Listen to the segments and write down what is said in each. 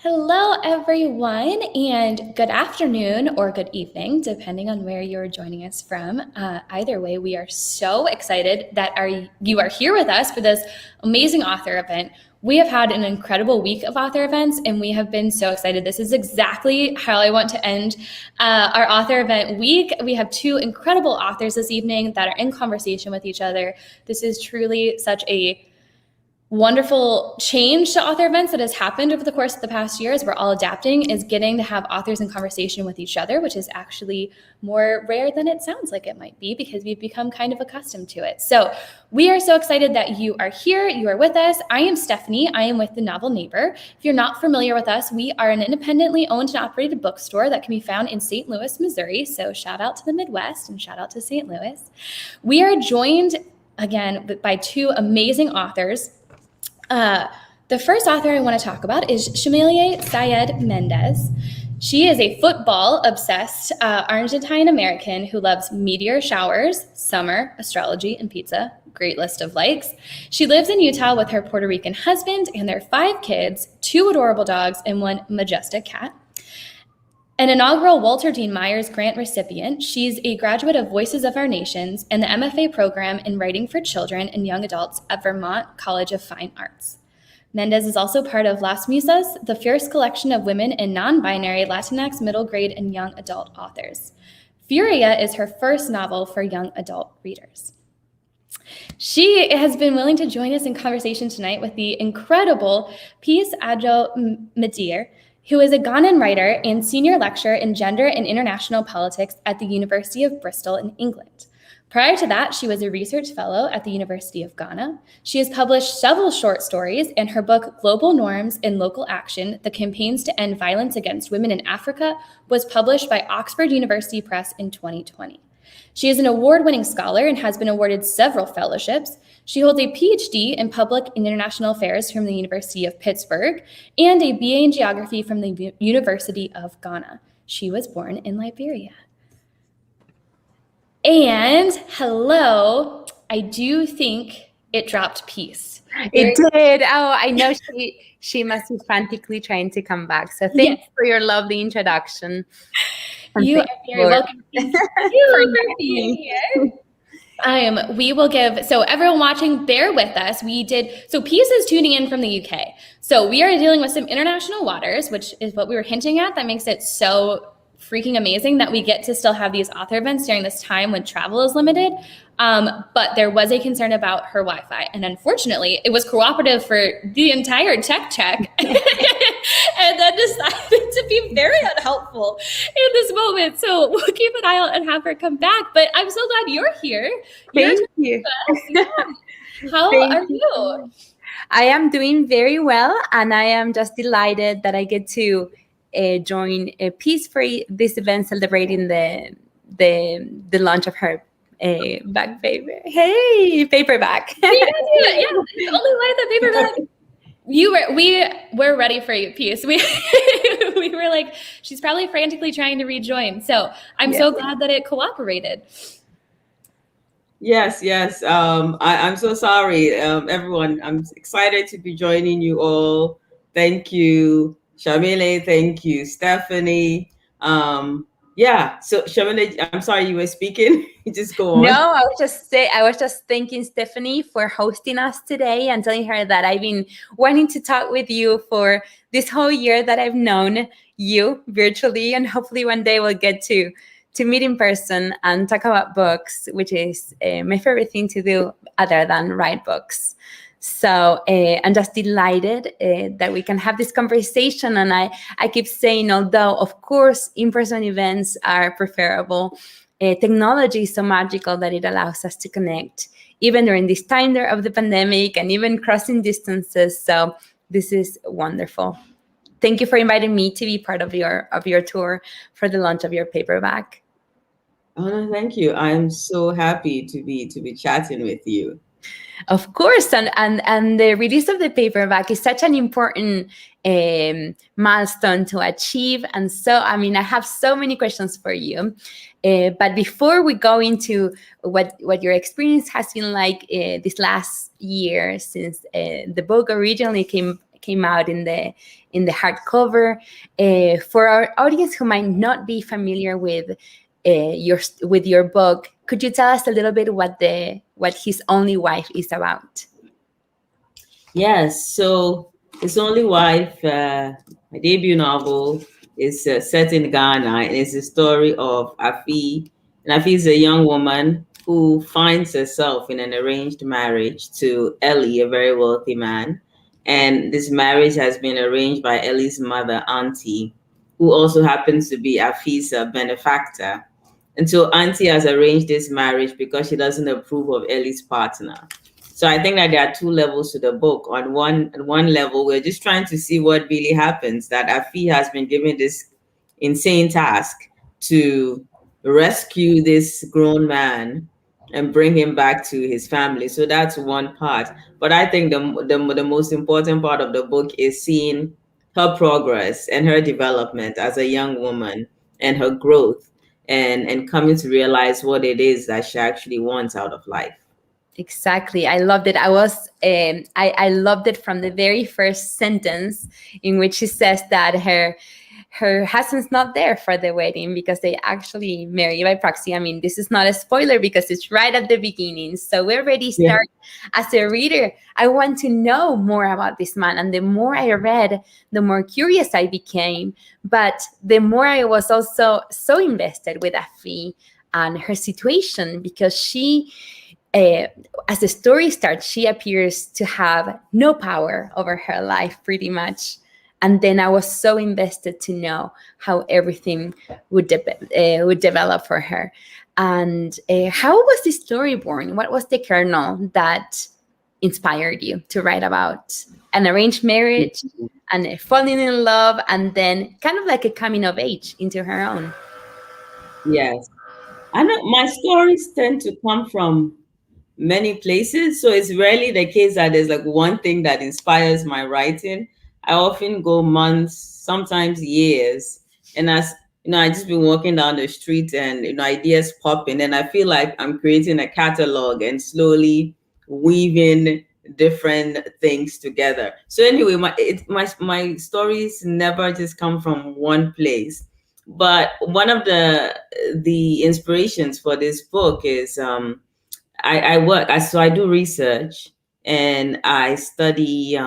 Hello, everyone, and good afternoon or good evening, depending on where you're joining us from. Either way, we are so excited that you are here with us for this amazing author event. We have had an incredible week of author events, and we have been so excited. This is exactly how I want to end our author event week. We have two incredible authors this evening that are in conversation with each other. This is truly such a wonderful change to author events that has happened over the course of the past year as we're all adapting, is getting to have authors in conversation with each other, which is actually more rare than it sounds like it might be because we've become kind of accustomed to it. So we are so excited that you are here, you are with us. I am Stephanie, I am with The Novel Neighbor. If you're not familiar with us, we are an independently owned and operated bookstore that can be found in St. Louis, Missouri. So shout out to the Midwest and shout out to St. Louis. We are joined again by two amazing authors. The first author I want to talk about is Yamile Saied Mendez. She is a football-obsessed Argentine American who loves meteor showers, summer, astrology, and pizza. Great list of likes. She lives in Utah with her Puerto Rican husband and their 5 kids, 2 adorable dogs, and 1 majestic cat. An inaugural Walter Dean Myers Grant recipient, she's a graduate of Voices of Our Nations and the MFA program in Writing for Children and Young Adults at Vermont College of Fine Arts. Mendez is also part of Las Musas, the fierce collection of women and non-binary Latinx middle grade and young adult authors. Furia is her first novel for young adult readers. She has been willing to join us in conversation tonight with the incredible Peace Adzo Medie, who is a Ghanaian writer and senior lecturer in gender and international politics at the University of Bristol in England. Prior to that, she was a research fellow at the University of Ghana. She has published several short stories, and her book, Global Norms and Local Action, The Campaigns to End Violence Against Women in Africa, was published by Oxford University Press in 2020. She is an award-winning scholar and has been awarded several fellowships. She holds a PhD in Public and International Affairs from the University of Pittsburgh and a BA in Geography from the University of Ghana. She was born in Liberia. And hello, I do think it dropped Peace. It did. Oh, I know she must be frantically trying to come back. So thanks for your lovely introduction. You are very welcome. Thank you for being here. We will give, so everyone watching, bear with us. So Peace is tuning in from the UK. So we are dealing with some international waters, which is what we were hinting at. That makes it so freaking amazing that we get to still have these author events during this time when travel is limited. But there was a concern about her Wi-Fi. And unfortunately, it was cooperative for the entire tech check and then decided to be very unhelpful in this moment. So we'll keep an eye out and have her come back. But I'm so glad you're here. Thank you. Yeah. How are you? I am doing very well. And I am just delighted that I get to join Peace for this event celebrating the launch of her back paper. Hey, paperback. Yeah, it's only like the paperback. We were ready for you, Peace. We were like, she's probably frantically trying to rejoin. So I'm so glad that it cooperated. Yes. I'm so sorry, everyone. I'm excited to be joining you all. Thank you, Yamile. Thank you, Stephanie. So Yamile, I'm sorry, you were speaking. Just go on. No, I was just thanking Stephanie for hosting us today and telling her that I've been wanting to talk with you for this whole year that I've known you virtually, and hopefully one day we'll get to meet in person and talk about books, which is my favorite thing to do other than write books. So I'm just delighted that we can have this conversation. And I keep saying, although, of course, in-person events are preferable, technology is so magical that it allows us to connect, even during this time there of the pandemic and even crossing distances. So this is wonderful. Thank you for inviting me to be part of your tour for the launch of your paperback. Oh, no, thank you. I'm so happy to be chatting with you. Of course, and the release of the paperback is such an important milestone to achieve. And so, I have so many questions for you. But before we go into what your experience has been like this last year since the book originally came came out in the hardcover. For our audience who might not be familiar with your book, could you tell us a little bit what His Only Wife is about? Yes, so His Only Wife, my debut novel, is set in Ghana, and it's the story of Afi. And Afi is a young woman who finds herself in an arranged marriage to Eli, a very wealthy man. And this marriage has been arranged by Eli's mother, Auntie, who also happens to be Afi's benefactor. And so Auntie has arranged this marriage because she doesn't approve of Eli's partner. So I think that there are two levels to the book. On one level, we're just trying to see what really happens, that Afi has been given this insane task to rescue this grown man and bring him back to his family. So that's one part. But I think the most important part of the book is seeing her progress and her development as a young woman and her growth and coming to realize what it is that she actually wants out of life. Exactly. I loved it. I loved it from the very first sentence, in which she says that her husband's not there for the wedding because they actually marry by proxy. I mean, this is not a spoiler because it's right at the beginning. So we already start. As a reader, I want to know more about this man. And the more I read, the more curious I became. But the more I was also so invested with Afi and her situation, because she, as the story starts, she appears to have no power over her life, pretty much. And then I was so invested to know how everything would develop for her. And how was this story born? What was the kernel that inspired you to write about an arranged marriage and falling in love, and then kind of like a coming of age into her own? Yes. I know my stories tend to come from many places. So it's rarely the case that there's like one thing that inspires my writing. I often go months, sometimes years. And as you know, I just been walking down the street and ideas pop in, and I feel like I'm creating a catalog and slowly weaving different things together. So anyway, my stories never just come from one place. But one of the inspirations for this book is I do research and I study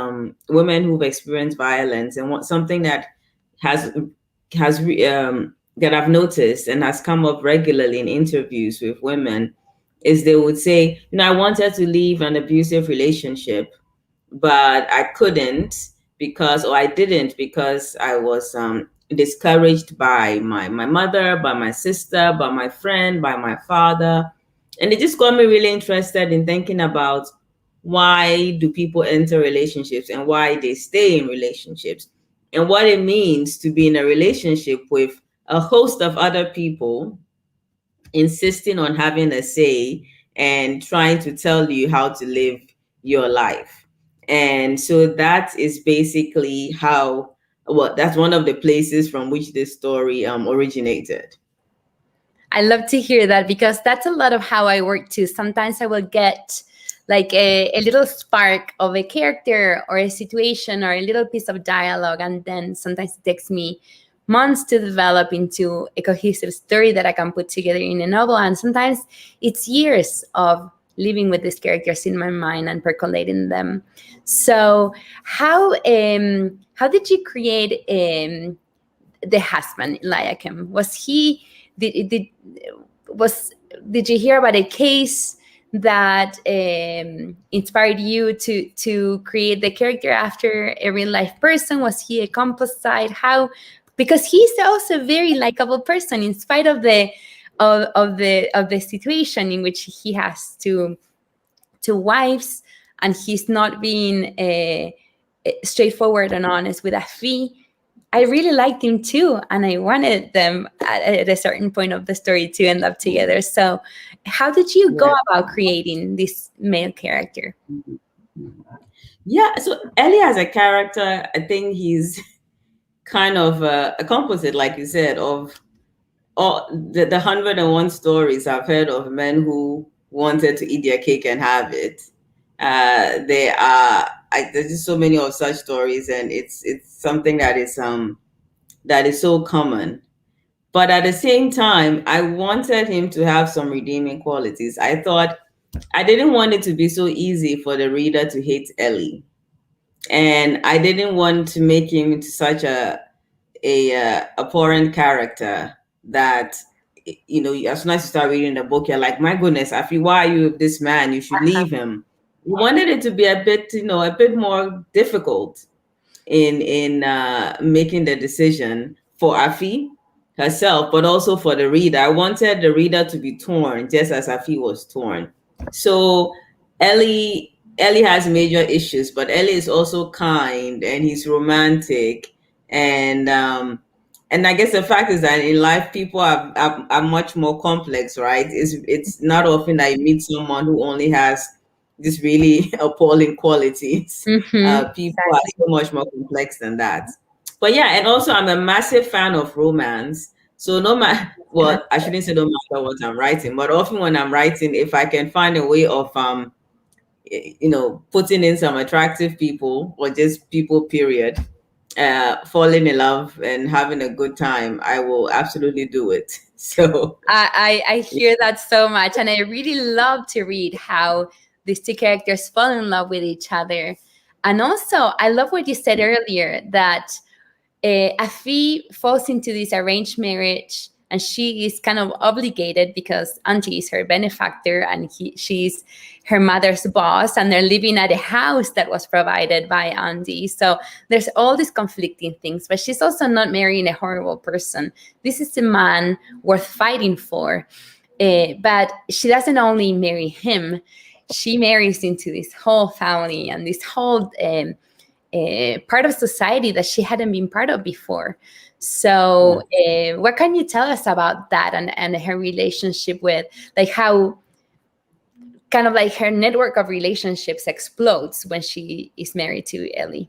women who've experienced violence, and something that has that I've noticed and has come up regularly in interviews with women is they would say, I wanted to leave an abusive relationship, but I couldn't or I didn't because I was discouraged by my mother, by my sister, by my friend, by my father. And it just got me really interested in thinking about why do people enter relationships and why they stay in relationships and what it means to be in a relationship with a host of other people insisting on having a say and trying to tell you how to live your life. And so that is basically that's one of the places from which this story originated. I love to hear that, because that's a lot of how I work too. Sometimes I will get like a little spark of a character or a situation or a little piece of dialogue, and then sometimes it takes me months to develop into a cohesive story that I can put together in a novel. And sometimes it's years of living with these characters in my mind and percolating them. So how did you create the husband, Elikem? Was he... Did you hear about a case that inspired you to create the character after a real life person? Was he a composite? How? Because he's also a very likable person, in spite of the situation in which he has two wives, and he's not being straightforward and honest with Afi. I really liked him too, and I wanted them at a certain point of the story to end up together. So how did you go about creating this male character? Yeah, so Ellie as a character, I think he's kind of a composite, like you said, of all the 101 stories I've heard of men who wanted to eat their cake and have it. There are there's just so many of such stories, and it's something that is so common. But at the same time, I wanted him to have some redeeming qualities. I thought I didn't want it to be so easy for the reader to hate Ellie, and I didn't want to make him into such a abhorrent character that, as soon as you start reading the book, you're like, my goodness, Afi, why are you with this man? You should leave him. We wanted it to be a bit more difficult in making the decision for Afi herself, but also for the reader. I wanted the reader to be torn, just as Afi was torn. So Ellie has major issues, but Ellie is also kind and he's romantic, and I guess the fact is that in life people are much more complex, right? It's not often that you meet someone who only has these really appalling qualities. People are so much more complex than that. But yeah, and also I'm a massive fan of romance. So no matter, well, I shouldn't say no matter what I'm writing, but often when I'm writing, if I can find a way of putting in some attractive people or just people, period, falling in love and having a good time, I will absolutely do it. So I hear that so much, and I really love to read how these two characters fall in love with each other. And also, I love what you said earlier, that Afi falls into this arranged marriage, and she is kind of obligated because Auntie is her benefactor and she's her mother's boss, and they're living at a house that was provided by Auntie. So there's all these conflicting things, but she's also not marrying a horrible person. This is a man worth fighting for. But she doesn't only marry him, she marries into this whole family and this whole part of society that she hadn't been part of before. So what can you tell us about that and her relationship with, like, how kind of like her network of relationships explodes when she is married to Ellie?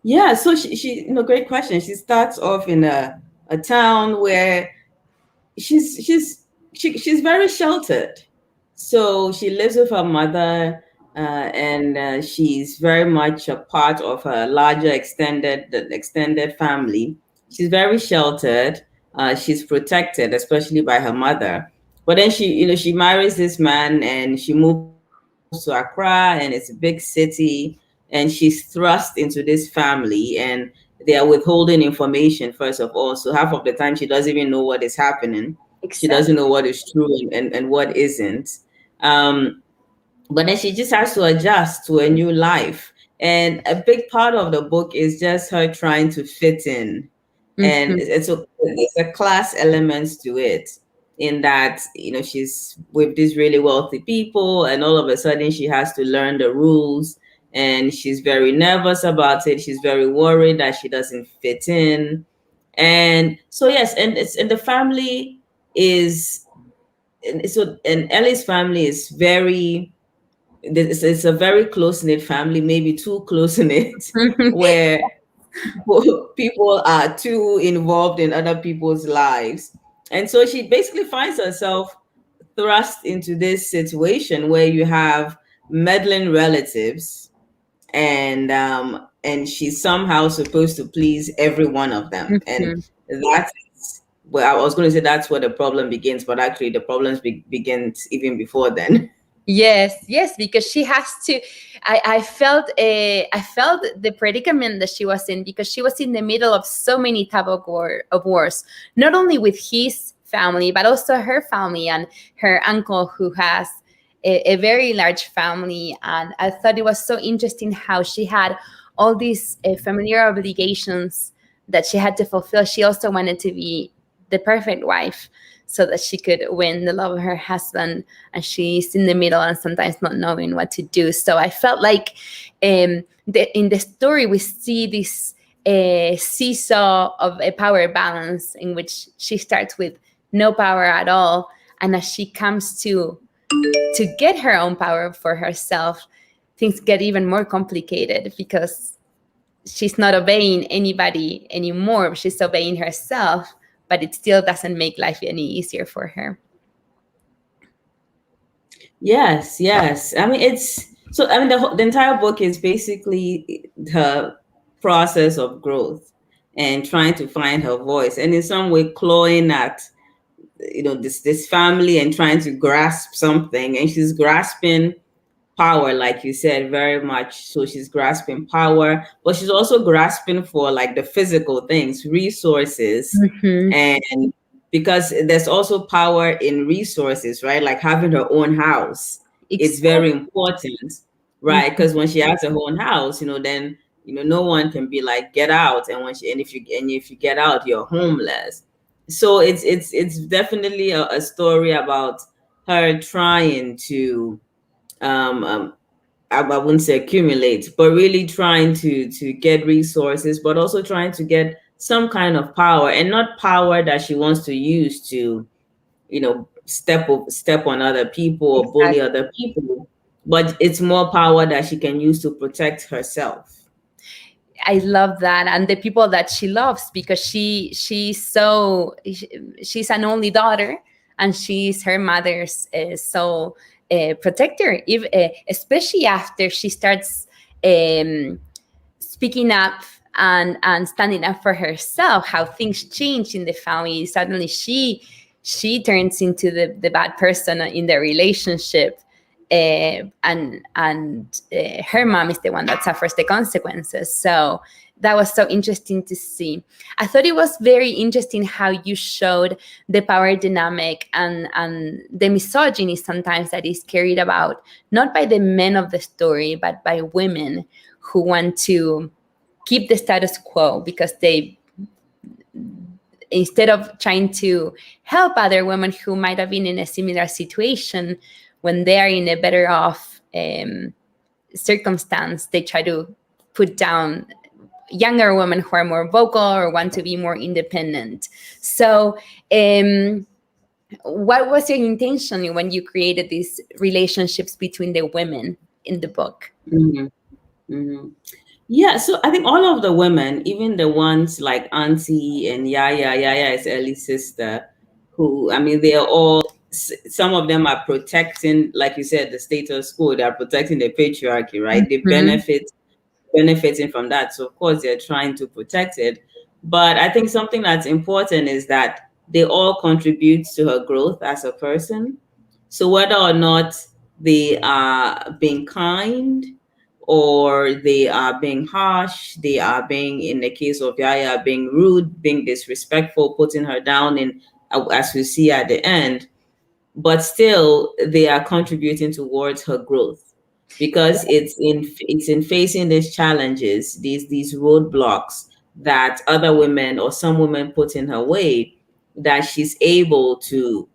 Yeah, so she great question. She starts off in a town where she's very sheltered. So she lives with her mother, and she's very much a part of a larger extended family. She's very sheltered. She's protected, especially by her mother. But then she marries this man, and she moves to Accra, and it's a big city, and she's thrust into this family, and they are withholding information, first of all. So half of the time she doesn't even know what is happening. Exactly. She doesn't know what is true and what isn't. But then she just has to adjust to a new life. And a big part of the book is just her trying to fit in. And it's a class elements to it, in that, she's with these really wealthy people, and all of a sudden she has to learn the rules, and she's very nervous about it. She's very worried that she doesn't fit in. And so, yes, and the family is, and Ellie's family is it's a very close-knit family, maybe too close-knit, where people are too involved in other people's lives. And so she basically finds herself thrust into this situation where you have meddling relatives, and she's somehow supposed to please every one of them. And that's, well, I was going to say that's where the problem begins, but actually the problems begins even before then. Yes, because she has to. I felt the predicament that she was in, because she was in the middle of so many type of wars, not only with his family, but also her family and her uncle, who has a very large family. And I thought it was so interesting how she had all these familiar obligations that she had to fulfill. She also wanted to be the perfect wife, so that she could win the love of her husband, and she's in the middle and sometimes not knowing what to do. So I felt like in the story we see this seesaw of a power balance, in which she starts with no power at all, and as she comes to get her own power for herself, things get even more complicated, because she's not obeying anybody anymore. She's obeying herself, but it still doesn't make life any easier for her. Yes. I mean, So I mean, the entire book is basically her process of growth and trying to find her voice, and in some way clawing at this family and trying to grasp something, and she's grasping power, like you said, very much. So she's grasping power, but she's also grasping for like the physical things, resources, Mm-hmm. and because there's also power in resources, right? Like having her own house, it's very Exactly. important, right? Because when she has her own house, then no one can be like get out, and if you get out, you're homeless. So it's definitely a story about her trying to um, I wouldn't say accumulate, but really trying to get resources, but also trying to get some kind of power, and not power that she wants to use to, step on other people or bully Exactly. other people, but it's more power that she can use to protect herself. I love that, and the people that she loves, because she's an only daughter, and she's her mother's so protector, if, especially after she starts speaking up and standing up for herself. How things change in the family. Suddenly she turns into the bad person in the relationship, and her mom is the one that suffers the consequences. So that was so interesting to see. I thought it was very interesting how you showed the power dynamic and the misogyny sometimes that is carried about not by the men of the story, but by women who want to keep the status quo, because they, instead of trying to help other women who might have been in a similar situation, when they are in a better off circumstance, they try to put down younger women who are more vocal or want to be more independent. So what was your intention when you created these relationships between the women in the book? Mhm. Mhm. Yeah, so I think all of the women, even the ones like Auntie and Yaya is Ellie's sister, who, I mean, they are all, some of them are protecting, like you said, the status quo, they are protecting the patriarchy, right? They Mhm. benefiting from that. So of course they're trying to protect it. But I think something that's important is that they all contribute to her growth as a person. So whether or not they are being kind or they are being harsh, they are being, in the case of Yaya, being rude, being disrespectful, putting her down in, as we see at the end, but still they are contributing towards her growth, because it's in facing these challenges, these roadblocks that other women or some women put in her way, that she's able to,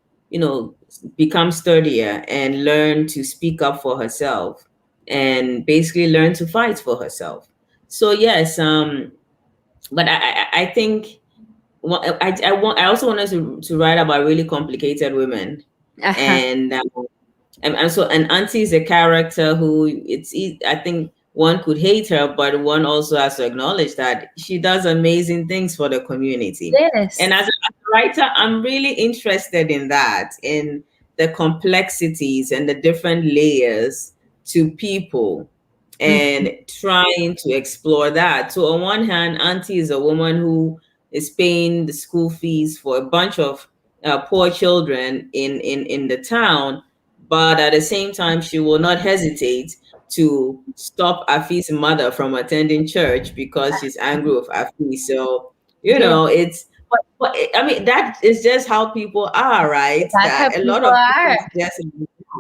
become sturdier and learn to speak up for herself, and basically learn to fight for herself. So yes, but I think, well, I also wanted to write about really complicated women, Uh-huh. and so an Auntie is a character who, I think one could hate her, but one also has to acknowledge that she does amazing things for the community. And Yes. as a writer, I'm really interested in that, in the complexities and the different layers to people, and Mhm. trying to explore that. So on one hand, Auntie is a woman who is paying the school fees for a bunch of poor children in the town, but at the same time, she will not hesitate to stop Afi's mother from attending church because she's angry with Afi. So, Yeah, but I mean, that is just how people are, right? that's how That a lot people of people are. is just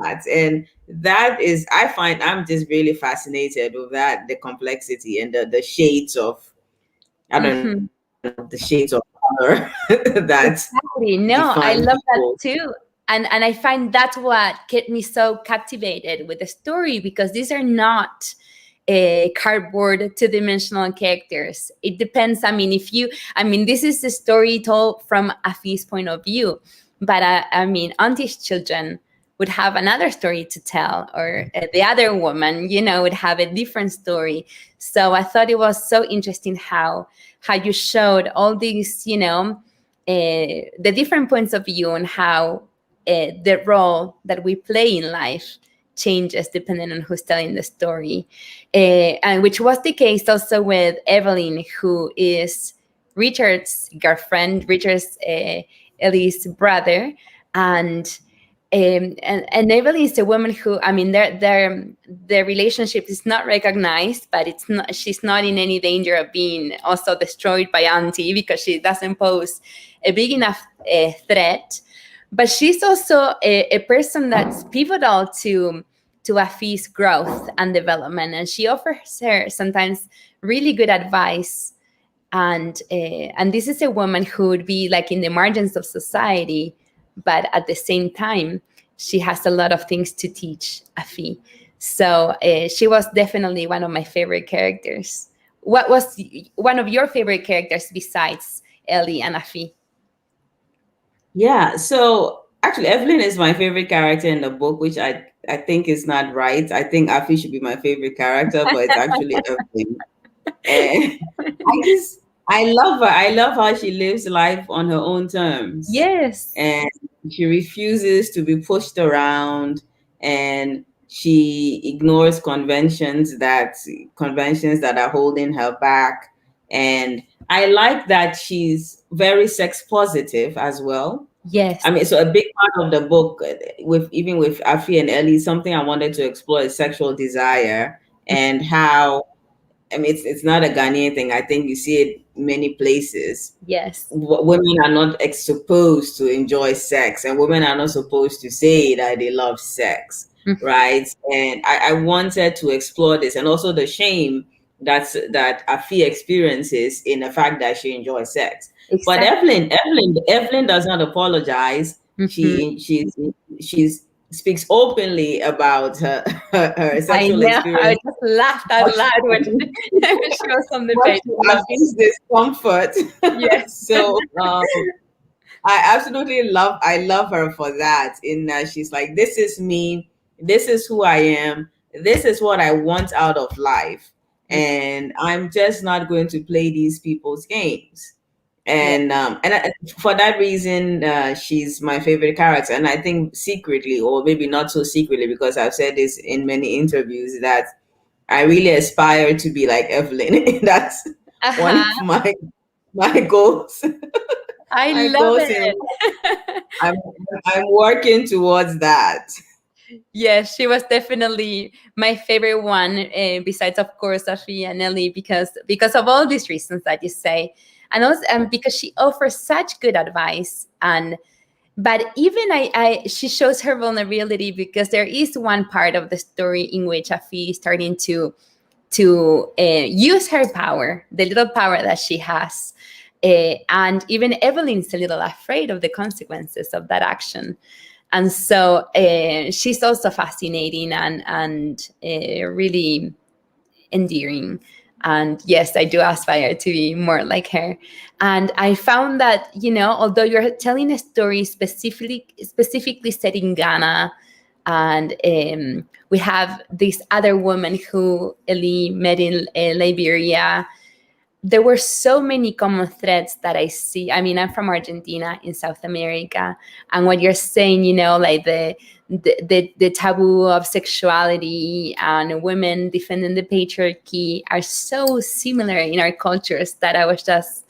that. And that is, I find, I'm just really fascinated with that, the complexity and the shades of, I don't Mhm. know, the shades of color that Exactly. No, I define love that people. too. And I find that's what kept me so captivated with the story, because these are not cardboard two-dimensional characters. It depends. I mean, I mean, this is the story told from Afi's point of view, but I mean, Auntie's children would have another story to tell, or the other woman, would have a different story. So I thought it was so interesting how you showed all these, the different points of view, and how the role that we play in life changes depending on who's telling the story, and which was the case also with Evelyn, who is Richard's girlfriend, Richard's Ellie's brother, and Evelyn is a woman who, I mean, their relationship is not recognized, but she's not in any danger of being also destroyed by Auntie, because she doesn't pose a big enough threat. But she's also a person that's pivotal to Afi's growth and development, and she offers her sometimes really good advice. And this is a woman who would be like in the margins of society, but at the same time, she has a lot of things to teach Afi. So she was definitely one of my favorite characters. What was one of your favorite characters besides Ellie and Afi? Yeah, so actually, Evelyn is my favorite character in the book, which I think is not right. I think Afi should be my favorite character, but it's actually Evelyn. And I love her. I love how she lives life on her own terms. Yes. And she refuses to be pushed around, and she ignores conventions that are holding her back. And I like that she's very sex positive as well. Yes. I mean, so a big part of the book, with Afi and Ellie, something I wanted to explore is sexual desire, and how, I mean, it's not a Ghanaian thing. I think you see it many places. Yes. Women are not supposed to enjoy sex, and women are not supposed to say that they love sex, right? And I wanted to explore this, and also the shame that Afi experiences in the fact that she enjoys sex. Exactly. But Evelyn does not apologize. She speaks openly about her sexual experience. I just laughed out loud when she was on the page. Afi's discomfort. Yes. So I absolutely love her for that. In that she's like, this is me, this is who I am, this is what I want out of life, and I'm just not going to play these people's games. And for that reason, she's my favorite character. And I think secretly, or maybe not so secretly, because I've said this in many interviews, that I really aspire to be like Evelyn. That's one of my goals. I love it. I'm working towards that. Yes, she was definitely my favorite one, besides, of course, Afi and Ellie, because of all these reasons that you say. And also because she offers such good advice, but even she shows her vulnerability, because there is one part of the story in which Afi is starting to use her power, the little power that she has, and even Evelyn's a little afraid of the consequences of that action. And so she's also fascinating and really endearing. And yes, I do aspire to be more like her. And I found that, although you're telling a story specifically set in Ghana, and we have this other woman who Ellie met in Liberia, there were so many common threads that I see. I mean, I'm from Argentina in South America, and what you're saying, like the taboo of sexuality and women defending the patriarchy are so similar in our cultures, that I was just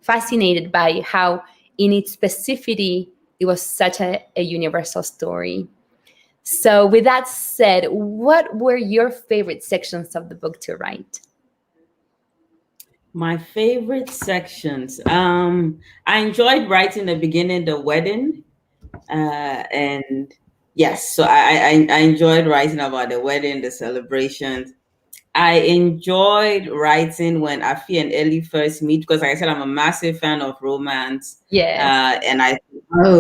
fascinated by how, in its specificity, it was such a universal story. So with that said, what were your favorite sections of the book to write? My favorite sections. I enjoyed writing the beginning, the wedding, and yes, so I enjoyed writing about the wedding, the celebrations. I enjoyed writing when Afi and Ellie first meet, because, like I said, I'm a massive fan of romance. Yeah. And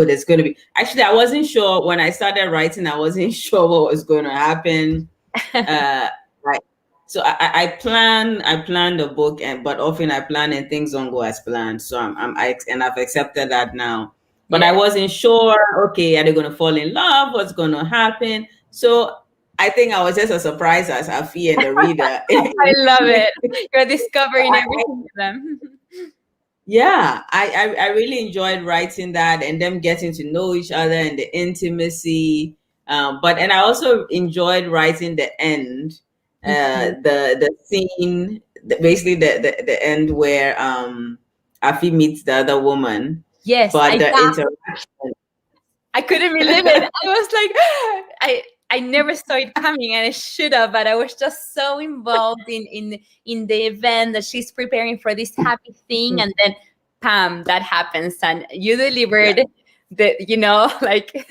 there's going to be. Actually, I wasn't sure when I started writing. I wasn't sure what was going to happen. Right. So I plan the book, but often I plan and things don't go as planned. So I've accepted that now. But I wasn't sure. Okay, are they going to fall in love? What's going to happen? So I think I was just as surprised as Afi and the reader. I love it. You're discovering everything to them. Yeah, I really enjoyed writing that, and them getting to know each other, and the intimacy. And I also enjoyed writing the end, the scene, basically the end where Afi meets the other woman. Yes, But the interaction. I couldn't believe it. I was like, I never saw it coming, and I should have, but I was just so involved in the event that she's preparing for this happy thing, and then, pam, that happens, and you delivered the, like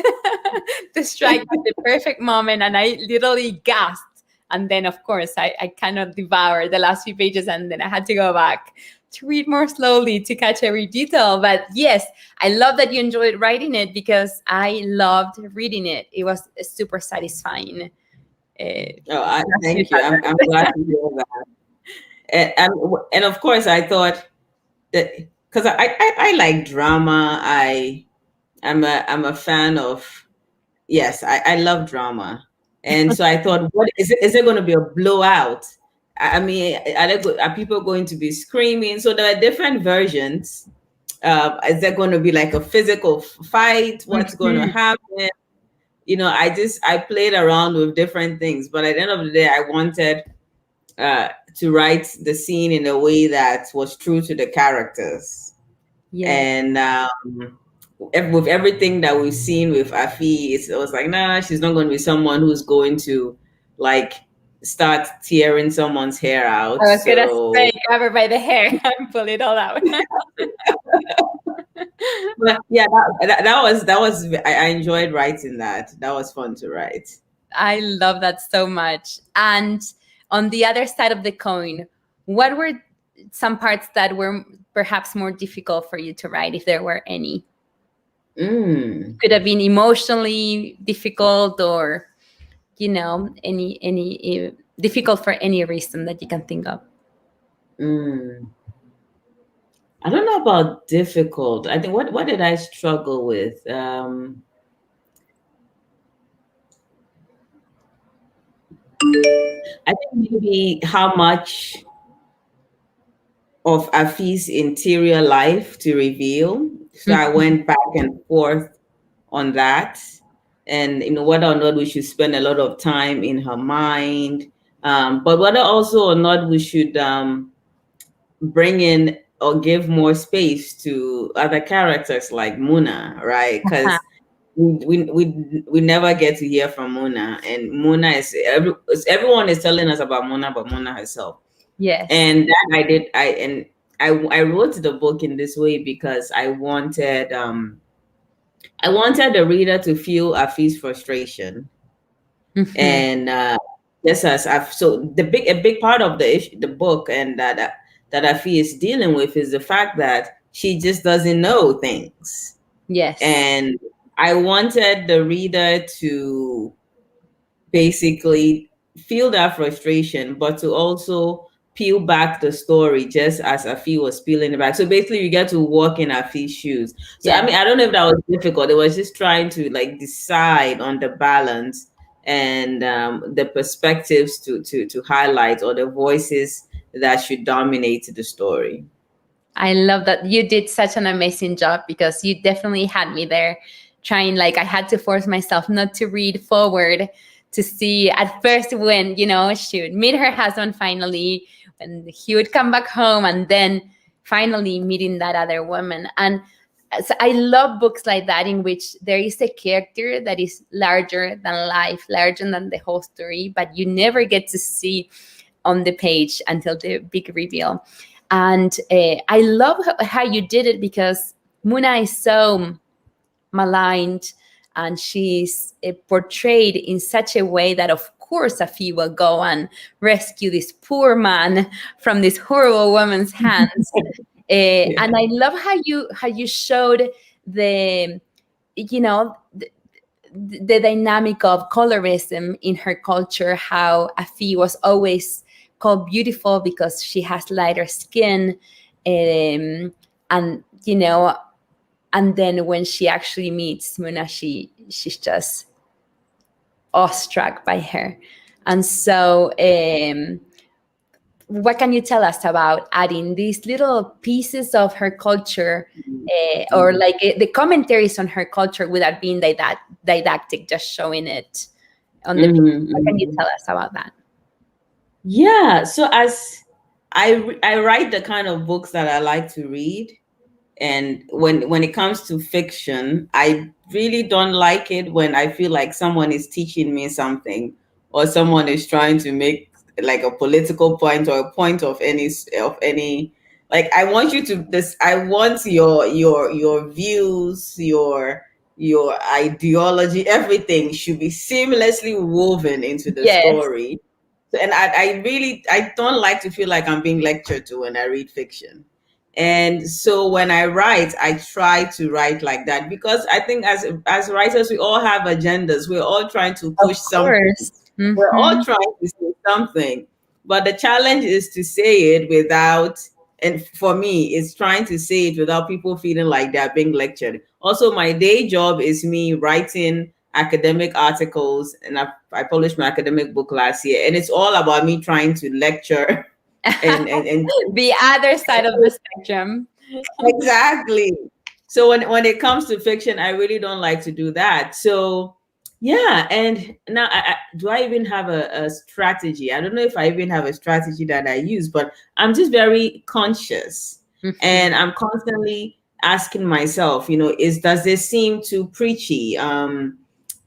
the strike at the perfect moment, and I literally gasped. And then, of course, I cannot devour the last few pages, and then I had to go back to read more slowly to catch every detail. But yes, I love that you enjoyed writing it, because I loved reading it. It was super satisfying. Thank you. I'm glad to hear that. And of course, I thought that because I like drama. I'm a fan of, yes, I love drama. And so I thought, what is it? Is it going to be a blowout? I mean, are people going to be screaming? So there are different versions. Is there going to be like a physical fight? What's going to happen? I played around with different things, but at the end of the day, I wanted to write the scene in a way that was true to the characters. And with everything that we've seen with Afi, it was like, nah, she's not going to be someone who's going to like start tearing someone's hair out. I was gonna say, grab her by the hair and pull it all out. But yeah, that was I enjoyed writing that. That was fun to write. I love that so much. And on the other side of the coin, what were some parts that were perhaps more difficult for you to write, if there were any? Could have been emotionally difficult, or any difficult for any reason that you can think of. I don't know about difficult. I think what did I struggle with? I think maybe how much of Afi's interior life to reveal. So I went back and forth on that, and whether or not we should spend a lot of time in her mind, but whether also or not we should bring in or give more space to other characters like Muna, right? Because we never get to hear from Muna, and Muna everyone is telling us about Muna, but Muna herself. Yes. And that I wrote the book in this way because I wanted the reader to feel Afi's frustration. And just as a big part of the book, and that Afi is dealing with, is the fact that she just doesn't know things. Yes. And I wanted the reader to basically feel that frustration, but to also peel back the story just as Afi was peeling it back. So basically you get to walk in Afi's shoes. So I mean, I don't know if that was difficult. It was just trying to like decide on the balance and the perspectives to highlight, or the voices that should dominate the story. I love that you did such an amazing job, because you definitely had me there trying, like I had to force myself not to read forward, to see at first when, she would meet her husband finally, and he would come back home, and then finally meeting that other woman. And so I love books like that, in which there is a character that is larger than life, larger than the whole story, but you never get to see on the page until the big reveal. And I love how you did it, because Muna is so maligned, and she's portrayed in such a way that, of course, Afi will go and rescue this poor man from this horrible woman's hands. And I love how you showed the dynamic of colorism in her culture, how Afi was always called beautiful because she has lighter skin, and then when she actually meets Muna, she's just awestruck by her. And so what can you tell us about adding these little pieces of her culture, or like the commentaries on her culture without being didactic, just showing it on the page? What can you tell us about that? Yeah, so as I write the kind of books that I like to read, and when it comes to fiction, I really don't like it when I feel like someone is teaching me something, or someone is trying to make like a political point or a point of any like I want you to this I want your views, your ideology, everything should be seamlessly woven into the Yes. story. And I don't like to feel like I'm being lectured to when I read fiction. And so when I write, I try to write like that, because I think as writers, we all have agendas. We're all trying to push Of something. course. We're all trying to say something. But the challenge is to say it without, and for me, it's trying to say it without people feeling like they're being lectured. Also, my day job is me writing academic articles, and I published my academic book last year, and it's all about me trying to lecture and The other side of the spectrum. exactly. So when it comes to fiction, I really don't like to do that. So yeah, and now do I even have a strategy? I don't know if I even have a strategy that I use, but I'm just very conscious, and I'm constantly asking myself, does this seem too preachy?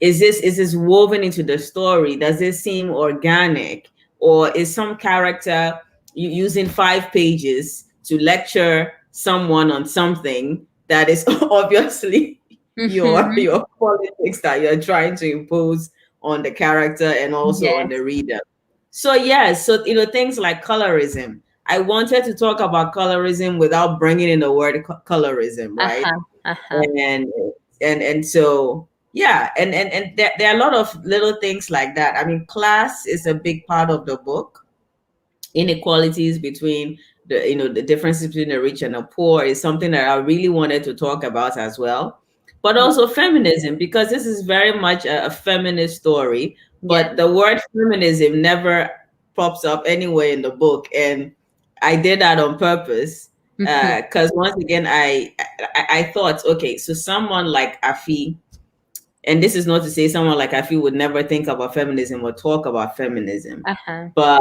Is this woven into the story? Does this seem organic, or is some character using 5 pages to lecture someone on something that is obviously your politics that you're trying to impose on the character and also on Yes. the reader? So yes, so things like colorism. I wanted to talk about colorism without bringing in the word colorism, right? And so yeah, and there are a lot of little things like that. I mean, class is a big part of the book. Inequalities between the differences between the rich and the poor is something that I really wanted to talk about as well. But also feminism, because this is very much a feminist story, but the word feminism never pops up anywhere in the book, and I did that on purpose, because once again I thought, okay, so someone like Afi, and this is not to say someone like Afi would never think about feminism or talk about feminism, but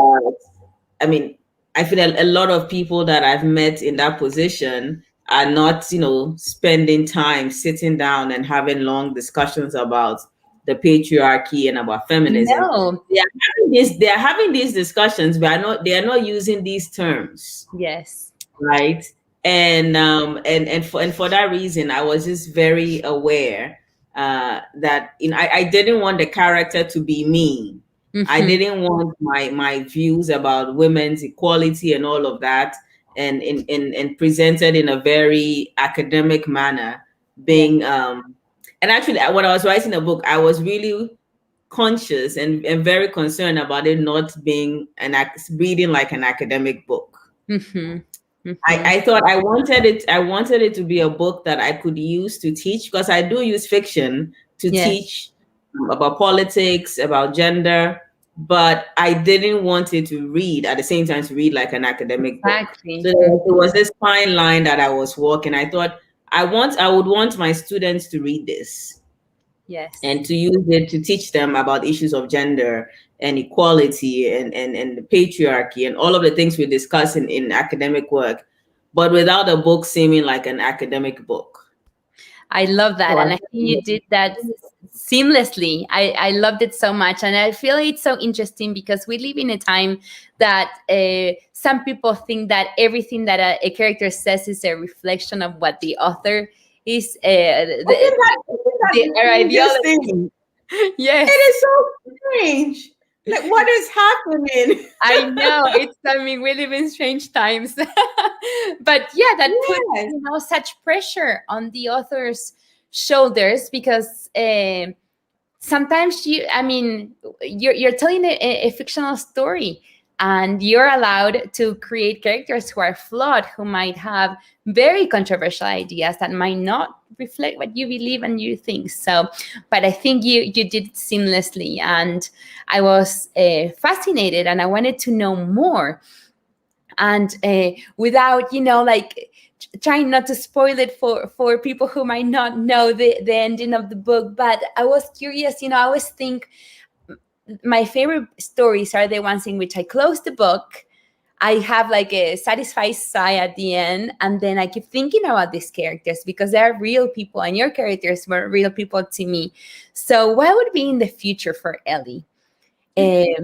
I mean, I feel a lot of people that I've met in that position are not, spending time sitting down and having long discussions about the patriarchy and about feminism. No. They are having these discussions, but they are not using these terms. Yes. Right. And for that reason, I was just very aware that I didn't want the character to be mean. I didn't want my views about women's equality and all of that, and presented in a very academic manner, being and actually when I was writing the book, I was really conscious and very concerned about it not being reading like an academic book. I thought I wanted it to be a book that I could use to teach, because I do use fiction to teach about politics, about gender, but I didn't want it to read at the same time to read like an academic book. So it was this fine line that I was walking. I thought I would want my students to read this. Yes. And to use it to teach them about issues of gender and equality and the patriarchy and all of the things we discuss in academic work, but without a book seeming like an academic book. I love that. And I think you did that seamlessly. I loved it so much. And I feel it's so interesting because we live in a time that some people think that everything that a character says is a reflection of what the author is. Ideology. Yes. It is so strange. Like, what is happening? I know. We live in strange times. But yeah, that puts such pressure on the author's shoulders, because sometimes you're telling a fictional story, and you're allowed to create characters who are flawed, who might have very controversial ideas that might not reflect what you believe and you think. So, but I think you did it seamlessly, and I was fascinated, and I wanted to know more. And without, like trying not to spoil it for people who might not know the ending of the book, but I was curious. I always think my favorite stories are the ones in which I close the book, I have like a satisfied sigh at the end, and then I keep thinking about these characters because they're real people, and your characters were real people to me. So what would be in the future for Ellie? Because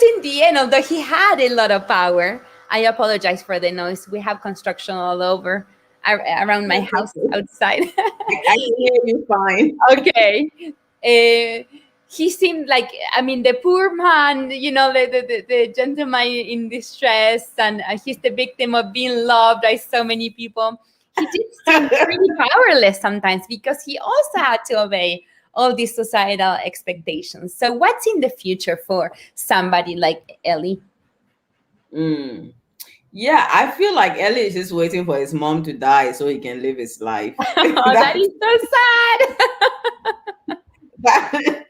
in the end, although he had a lot of power, I apologize for the noise. We have construction all over around my house outside. I can hear you fine. Okay. He seemed like, the poor man, the gentleman in distress, and he's the victim of being loved by so many people. He did seem pretty powerless sometimes because he also had to obey all these societal expectations. So what's in the future for somebody like Ellie? Yeah, I feel like Ellie is just waiting for his mom to die so he can live his life. That is so sad.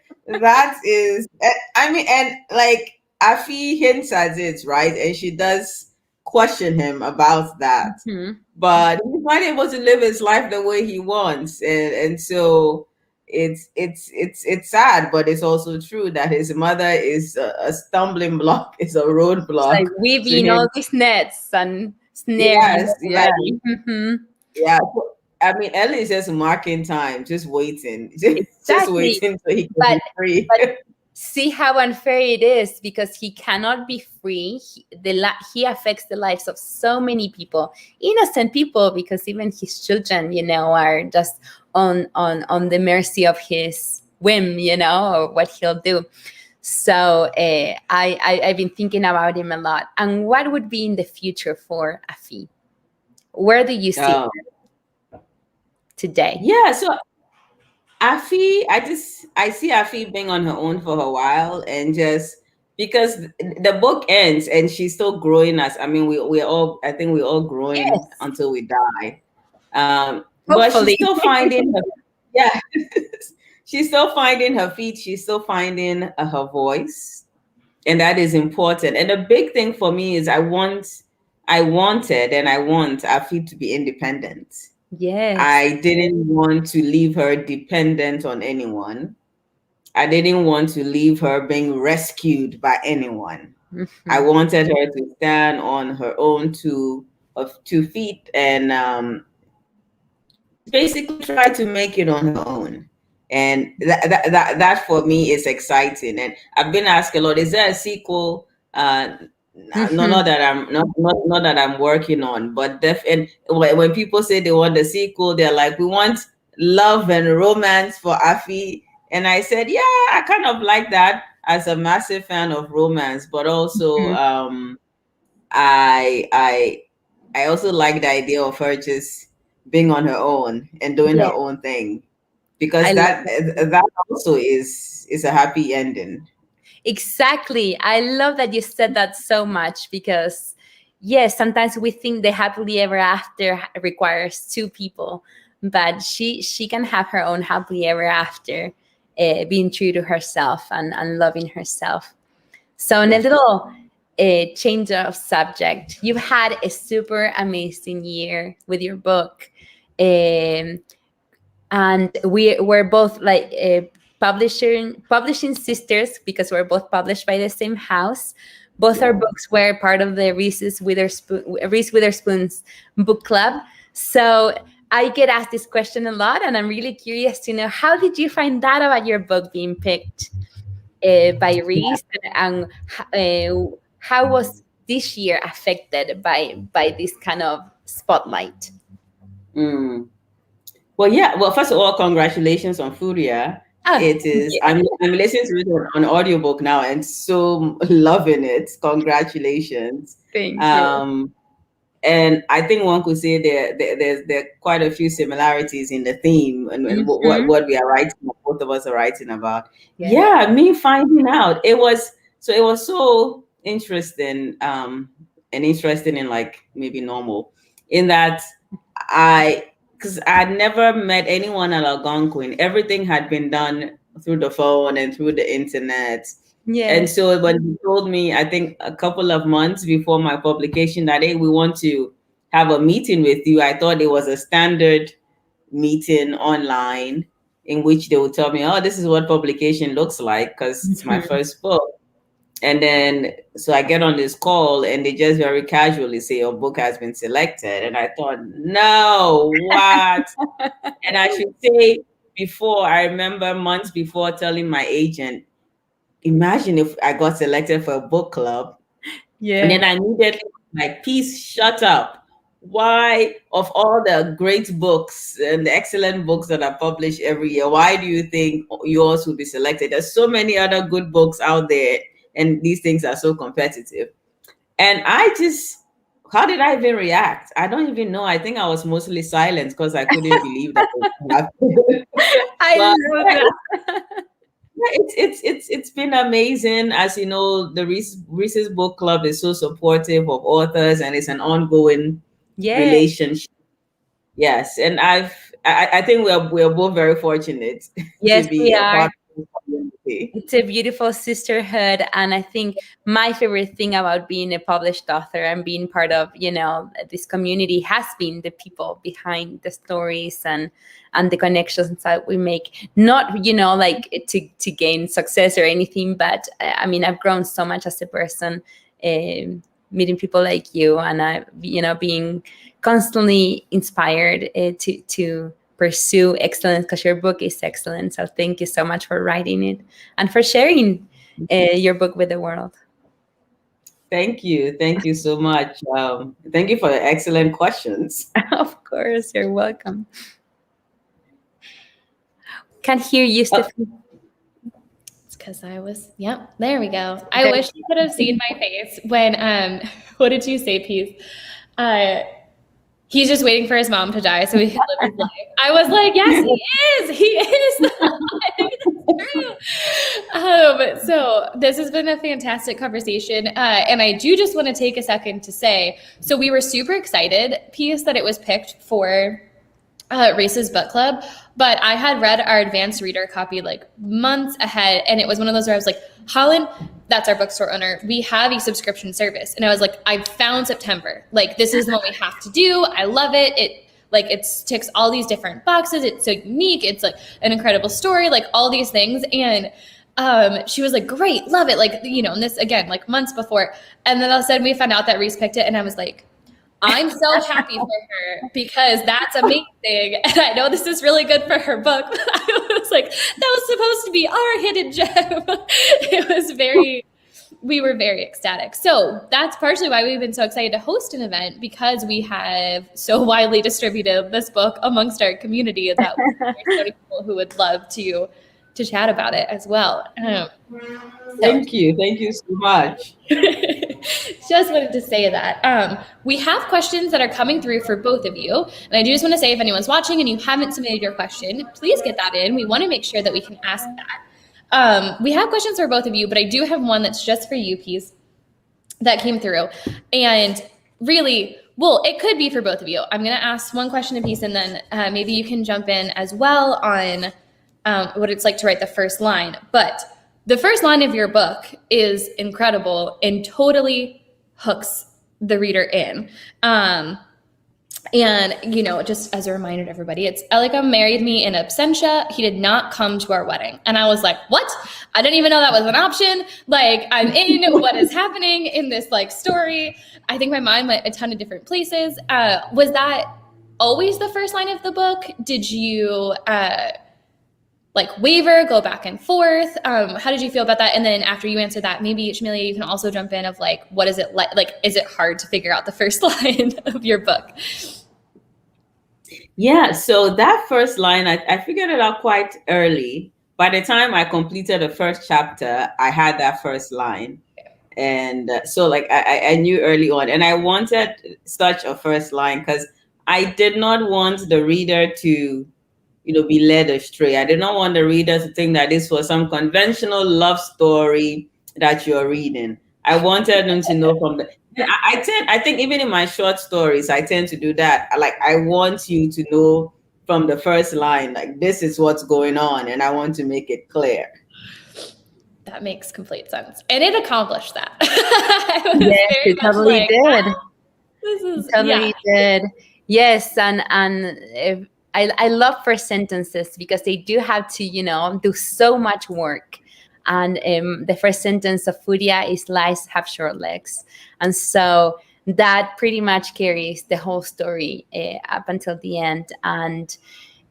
that is, and like Afi hints at it, right? And she does question him about that. Mhm. But he's not able to live his life the way he wants. And so it's sad, but it's also true that his mother is a stumbling block, is a roadblock. Like weaving all these nets and snares. Yes. Mhm. Yeah. Ellie is just marking time, just waiting, just Exactly. waiting so he can But- be free. but see how unfair it is because he cannot be free. He affects the lives of so many people, innocent people, because even his children, are just on the mercy of his whim, or what he'll do. So I've been thinking about him a lot. And what would be in the future for Afi? Where do you see her today? Yeah, so Afi, I see Afi being on her own for a while, and just because the book ends and she's still growing we're all growing Yes. until we die. But Hopefully. she's still finding her, yeah, she's still finding her feet, she's still finding her voice, and that is important. And the big thing for me is I want Afi to be independent. Yes. I didn't want to leave her dependent on anyone. I didn't want to leave her being rescued by anyone. Mm-hmm. I wanted her to stand on her own two feet and basically try to make it on her own. And that for me is exciting. And I've been asked a lot, is there a sequel? Not that I'm working on, but and when people say they want a sequel, they're like, we want love and romance for Afi. And I said, yeah, I kind of like that as a massive fan of romance, but also I also like the idea of her just being on her own and doing her own thing, because that also is a happy ending. Exactly. I love that you said that so much because, yes, sometimes we think the happily ever after requires two people, but she can have her own happily ever after, being true to herself and loving herself. So in a little change of subject, you've had a super amazing year with your book. And we're both like publishing sisters because we're both published by the same house. Both our books were part of the Reese Witherspoon's book club. So I get asked this question a lot, and I'm really curious to know, how did you find out about your book being picked by Reese, and how was this year affected by this kind of spotlight? Well, first of all, congratulations on Furia. It is. I'm listening to it on audiobook now and so loving it. Congratulations. Thank you. And I think one could say there are quite a few similarities in the theme and what we are writing, both of us are writing about. Yeah, me finding out, it was so interesting, and interesting in like maybe normal, in that because I'd never met anyone at Algonquin. Everything had been done through the phone and through the internet. And so when he told me, I think a couple of months before my publication, that, hey, we want to have a meeting with you, I thought it was a standard meeting online in which they would tell me, oh, this is what publication looks like, because it's my first book. And then, so I get on this call and they just very casually say, your book has been selected. And I thought, no, what? And I should say, before, I remember months before telling my agent, imagine if I got selected for a book club. And then I immediately like, Peace, shut up. Why, of all the great books and the excellent books that are published every year, why do you think yours will be selected? There's so many other good books out there, and these things are so competitive. And how did I even react? I don't even know. I think I was mostly silent because I couldn't believe that. I love that. It's been amazing. As you know, the Reese's Book Club is so supportive of authors, and it's an ongoing relationship. Yes, and I think we're both very fortunate to be a part of the community. It's a beautiful sisterhood, and I think my favorite thing about being a published author and being part of, this community has been the people behind the stories and the connections that we make. Not, like to gain success or anything, but I mean, I've grown so much as a person, meeting people like you, and I, being constantly inspired to pursue excellence, because your book is excellent. So thank you so much for writing it and for sharing your book with the world. Thank you so much. Thank you for the excellent questions. Of course, you're welcome. Can't hear you, Stephanie. It's because there we go. I wish you could have seen my face when, what did you say, Peace? He's just waiting for his mom to die so he can live his life. I was like, yes, he is. That's true. So this has been a fantastic conversation. And I do just want to take a second to say, so we were super excited, Peace, that it was picked for Reese's Book Club, but I had read our advanced reader copy like months ahead, and it was one of those where I was like, Holland, that's our bookstore owner, we have a subscription service. And I was like, I found September. Like, this is the one we have to do. I love it. It ticks all these different boxes. It's so unique. It's like an incredible story, like all these things. And she was like, great, love it. Like, and this again, like months before. And then all of a sudden we found out that Reese picked it, and I was like, I'm so happy for her, because that's amazing. And I know this is really good for her book. But I was like, that was supposed to be our hidden gem. We were very ecstatic. So that's partially why we've been so excited to host an event, because we have so widely distributed this book amongst our community that there's so many people who would love to chat about it as well. Thank you so much. Just wanted to say that. We have questions that are coming through for both of you. And I do just want to say, if anyone's watching and you haven't submitted your question, please get that in. We want to make sure that we can ask that. We have questions for both of you, but I do have one that's just for you, Peace, that came through. And really, well, it could be for both of you. I'm going to ask one question to Peace, and then maybe you can jump in as well on what it's like to write the first line. But the first line of your book is incredible and totally hooks the reader in. And, just as a reminder to everybody, it's Elikem married me in absentia. He did not come to our wedding. And I was like, what? I didn't even know that was an option. Like, I'm in, what is happening in this like story? I think my mind went a ton of different places. Was that always the first line of the book? Did you waver, go back and forth? How did you feel about that? And then after you answer that, maybe Chameleon, you can also jump in of like, what is it like? Like, is it hard to figure out the first line of your book? Yeah, so that first line, I figured it out quite early. By the time I completed the first chapter, I had that first line. And so I knew early on, and I wanted such a first line because I did not want the reader to be led astray. I did not want the reader to think that this was some conventional love story that you're reading. I wanted them to know from I think even in my short stories, I tend to do that. I want you to know from the first line, like, this is what's going on, and I want to make it clear. That makes complete sense. And it accomplished that. I was Yes, very it much totally like, did. "Ah, this is, Totally did. Yes, and if, I love first sentences because they do have to, do so much work. And the first sentence of Furia is lies have short legs, and so that pretty much carries the whole story up until the end. And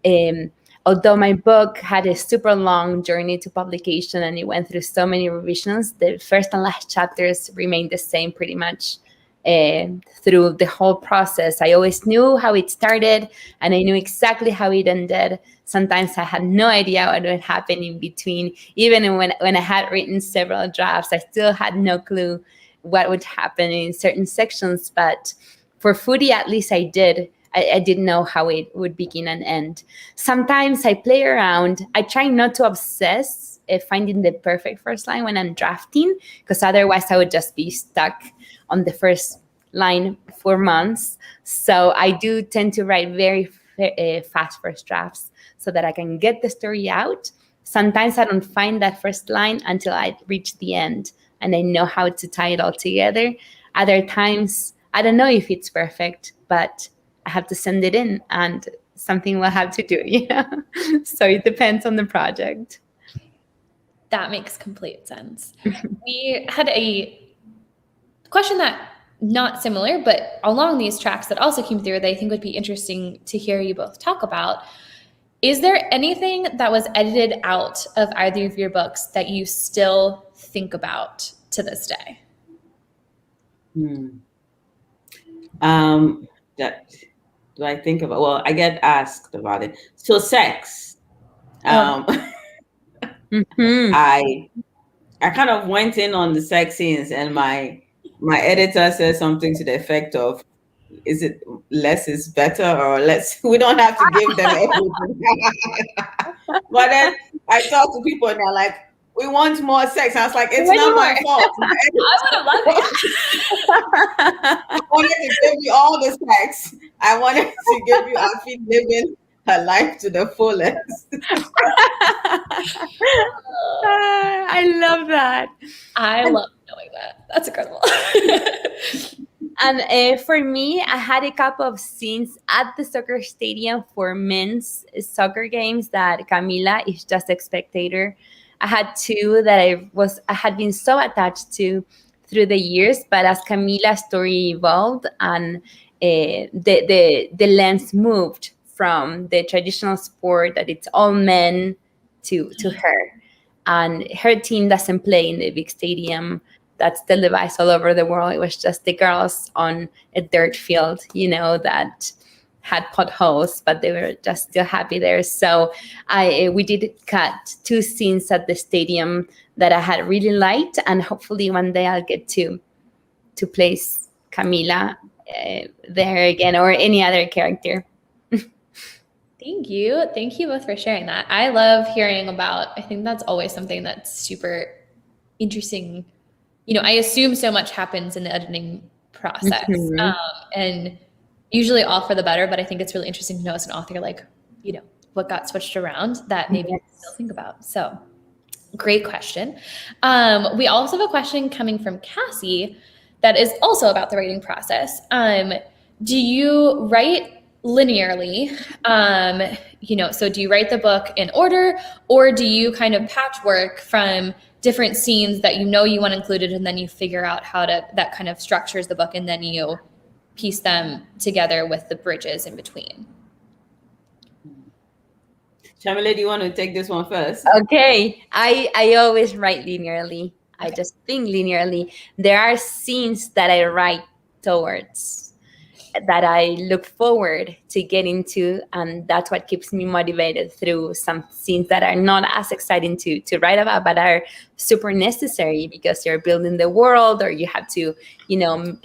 um, although my book had a super long journey to publication and it went through so many revisions, the first and last chapters remained the same pretty much through the whole process. I always knew how it started and I knew exactly how it ended. Sometimes I had no idea what would happen in between. Even when I had written several drafts, I still had no clue what would happen in certain sections. But for Foodie, at least I did. I didn't know how it would begin and end. Sometimes I play around. I try not to obsess finding the perfect first line when I'm drafting, because otherwise I would just be stuck on the first line for months. So I do tend to write very fast first drafts so that I can get the story out. Sometimes I don't find that first line until I reach the end and I know how to tie it all together. Other times, I don't know if it's perfect, but I have to send it in and something will have to do. So it depends on the project. That makes complete sense. We had a question that not similar, but along these tracks that also came through that I think would be interesting to hear you both talk about. Is there anything that was edited out of either of your books that you still think about to this day? That do I think about? Well, I get asked about it. So sex. I kind of went in on the sex scenes, and my editor said something to the effect of, "Is it less is better, or less? We don't have to give them everything." But then I talk to people, and they're like, "We want more sex." I was like, "It's not my fault." I would have loved it. I wanted to give you all the sex. I wanted to give you Afi living her life to the fullest. I love that. I love knowing that. That's incredible. And for me, I had a couple of scenes at the soccer stadium for men's soccer games that Camila is just a spectator. I had two that I had been so attached to through the years, but as Camila's story evolved and the lens moved from the traditional sport that it's all men to her, and her team doesn't play in the big stadium that's televised all over the world. It was just the girls on a dirt field, that had potholes, but they were just still happy there. So we did cut two scenes at the stadium that I had really liked, and hopefully one day I'll get to place Camila there again, or any other character. Thank you. Thank you both for sharing that. I love hearing about, I think that's always something that's super interesting. I assume so much happens in the editing process, and usually all for the better, but I think it's really interesting to know as an author, like, what got switched around that maybe you still think about. So great question. We also have a question coming from Cassie that is also about the writing process. Do you write linearly? So do you write the book in order, or do you kind of patchwork from different scenes that you want included, and then you figure out how that kind of structures the book, and then you piece them together with the bridges in between? Chameleon, do you want to take this one first? Okay. I always write linearly. I just think linearly. There are scenes that I write towards, that I look forward to getting to, and that's what keeps me motivated through some scenes that are not as exciting to write about, but are super necessary because you're building the world, or you have to,